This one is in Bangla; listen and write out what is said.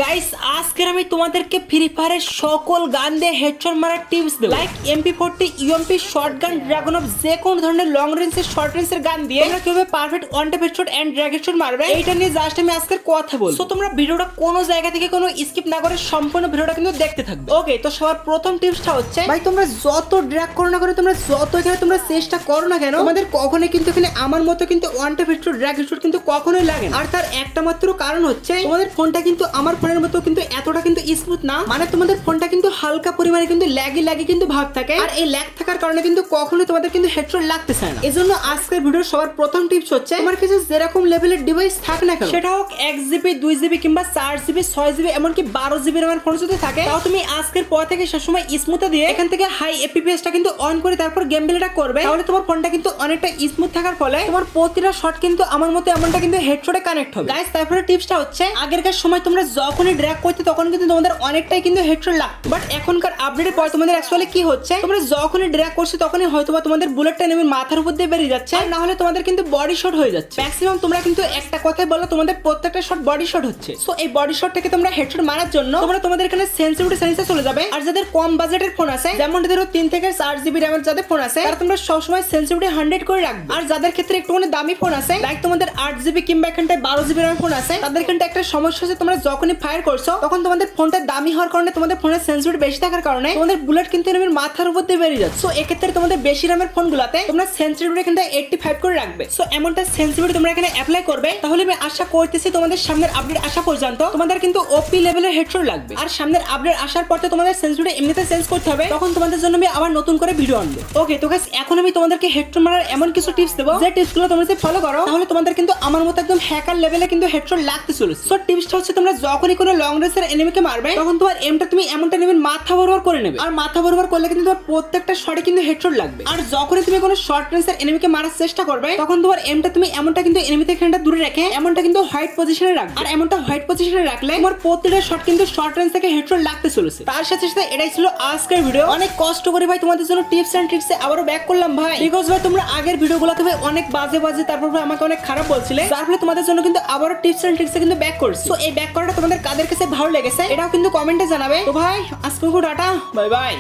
গাইস আজকের আমি তোমাদেরকে ফ্রি ফায়ারের সকল গান দিয়ে হেডশট মারার টিপস দেব। Like MP40, UMP, shotgun, dragon off যে কোন ধরনের লং রেঞ্জের শর্ট রেঞ্জের গান দিয়ে তোমরা কিভাবে perfect one tap headshot and drag headshot মারবে এইটা নিয়ে জাস্ট আমি আজকের কথা বলবো। সো তোমরা ভিডিওটা কোনো জায়গা থেকে কোনো স্কিপ না করে সম্পূর্ণ ভিডিওটা কিন্তু দেখতে থাকবে। ওকে, তো সবার প্রথম টিপসটা হচ্ছে ভাই তোমরা যত ড্র্যাগ করো না কেন, তোমরা যত এখানে তোমরা চেষ্টা করো না কেন, তোমাদের কখনোই কিন্তু এখানে আমার মতো কিন্তু one tap headshot drag headshot কিন্তু কখনোই লাগে না। আর তার একটা মাত্র কারণ হচ্ছে তোমাদের ফোনটা কিন্তু আমার ফোনের মতো কিন্তু এতটা কিন্তু স্মুথ না, মানে তোমাদের ফোনটা কিন্তু হালকা পরিমাণে কিন্তু ল্যাগি কিন্তু ভাব থাকে। আর এই ল্যাগ থাকার কারণে কিন্তু কখনো তোমাদের কিন্তু হেডশট লাগতে চায় না। এজন্য আজকের ভিডিওর সবার প্রথম টিপস হচ্ছে তোমার কাছে যেরকম লেভেলের ডিভাইস থাক না কেন, সেটা হোক 1GB, 2GB কিংবা 4GB, 6GB এমনকি 12GB আমার ফোন যদি থাকে, তাও তুমি আজকের পর থেকে সবসময় স্মুথে দিয়ে এখান থেকে হাই এফপিএসটা কিন্তু অন করে তারপর গেম প্লেটা করবে, তাহলে তোমার ফোনটা কিন্তু অনেকটা স্মুথ থাকার ফলে তোমার প্রতিটা শট কিন্তু আমার মতো এমনটা কিন্তু হেডশটে কানেক্ট হবে। গাইস তারপরে টিপসটা হচ্ছে আগেরকার সময় তোমরা যখনই ড্র্যাগ করতে তখন কিন্তু তোমাদের অনেকটাই কিন্তু হেডশট লাগতো, বাট এখনকার আপডেটের পর তোমাদের অ্যাকচুয়ালি কি হচ্ছে, তোমরা যখনই ড্র্যাগ করছো তখনই হয়তোবা তোমাদের বুলেটটা নেমে মাথার উপর দিয়ে বেরিয়ে যাচ্ছে, না হলে তোমাদের কিন্তু বডি শট হয়ে যাচ্ছে। ম্যাক্সিমাম তোমরা কিন্তু একটা কথাই বলো তোমাদের প্রত্যেকটা শট বডি শট হচ্ছে। সো এই বডি শট থেকে তোমরা হেডশট মারার জন্য তোমরা তোমাদের এখানে সেন্সিটিভিটি সেন্সে চলে যাবে। আর যাদের কম বাজেটের ফোন আছে, যেমন ধরো 3 থেকে 4GB র‍্যামের যাদের ফোন আছে, তারা তোমরা সবসময় সেন্সিটিভিটি 100 করে রাখবে। আর যাদের ক্ষেত্রে একটুখানি দামি ফোন আছে, লাইক তোমাদের 8GB কিংবা এখানটায় 12GB র‍্যামের ফোন আছে, তাদের কিন্তু একটা সমস্যা আছে, তোমরা যখনই ফায়ার করছো তখন তোমাদের ফোনটা দামি হওয়ার কারণে তোমাদের ফোনের সেন্সিটিভিটি বেশি থাকার কারণে তোমাদের বুলেট কিন্তু এনিমির মাথার উপর দিয়ে বেরিয়ে যাচ্ছে। সো এক্ষেত্রে তোমাদের বেশি র‍্যামের ফোনগুলোতে তোমরা সেন্সিটিভিটি এখানটা 85 করে রাখবে। সো এমনটা সেন্সিটিভিটি তোমরা এখানে অ্যাপ্লাই করবে, তাহলে আমি আশা করতেছি তোমাদের সামনের আপডেট আসা পর্যন্ত তোমাদের কিন্তু ওপি লেভেলের হেডশট লাগবে। আর সামনের আপডেট আসার পর তো তোমাদের সেন্সিটিভিটি এমনিতে চেঞ্জ করতে হবে, তখন তোমাদের জন্য আমি আবার নতুন করে ভিডিও আনবো। ওকে, তো গাইস এখন আমি তোমাদেরকে হেডশট মারার এমন কিছু টিপস দেব, যে টিপসগুলো তোমরা যদি ফলো করো তাহলে তোমাদের কিন্তু আমার মতো একদম হ্যাকার লেভেলে কিন্তু হেডশট লাগতে চলেছে। সো টিপসটা হচ্ছে তোমরা যখনই কোনো লং রেঞ্জের এনিমিকে মারবে তখন তোমার এমটা তুমি এমনটা নেবে মাথা বরাবর করে নেবে। আর মাথা বরাবর করলে কিন্তু তোমার প্রত্যেকটা শটে কিন্তু হেডশট লাগবে। আর যখনই তুমি কোনো শর্ট রেঞ্জের এনিমিকে মারার চেষ্টা করবে তখন তোমার এমটা তুমি এমনটা কিন্তু এনিমি থেকে দূরে রেখে এমনটা কিন্তু হোয়াইট পজিশনে রাখবে। আর এমনটা হোয়াইট পজিশনে রাখলে তোমার প্রত্যেকটা শট কিন্তু শর্ট রেঞ্জ থেকে হেডশট লাগতে চলেছে। তার সাথে সাথে এটাই ছিল আজকের ভিডিও। অনেক কষ্ট করে ভাই তোমাদের জন্য টিপস এন্ড ট্রিক্সে আবারো ব্যাক করলাম ভাই, বিকজ ভাই তোমরা আগের ভিডিওগুলোতে ভাই অনেক বাজে তারপর ভাই আমাকে অনেক খারাপ বলছিলে, যার ফলে তোমাদের জন্য কিন্তু আবারো টিপস এন্ড ট্রিক্সে কিন্তু ব্যাক করছি। সো এই ব্যাক করাটা তোমাদের কাদের কাছে ভালো লেগেছে এটাও কিন্তু কমেন্টে জানাবে। তো ভাই আজকে টাটা, বাই বাই।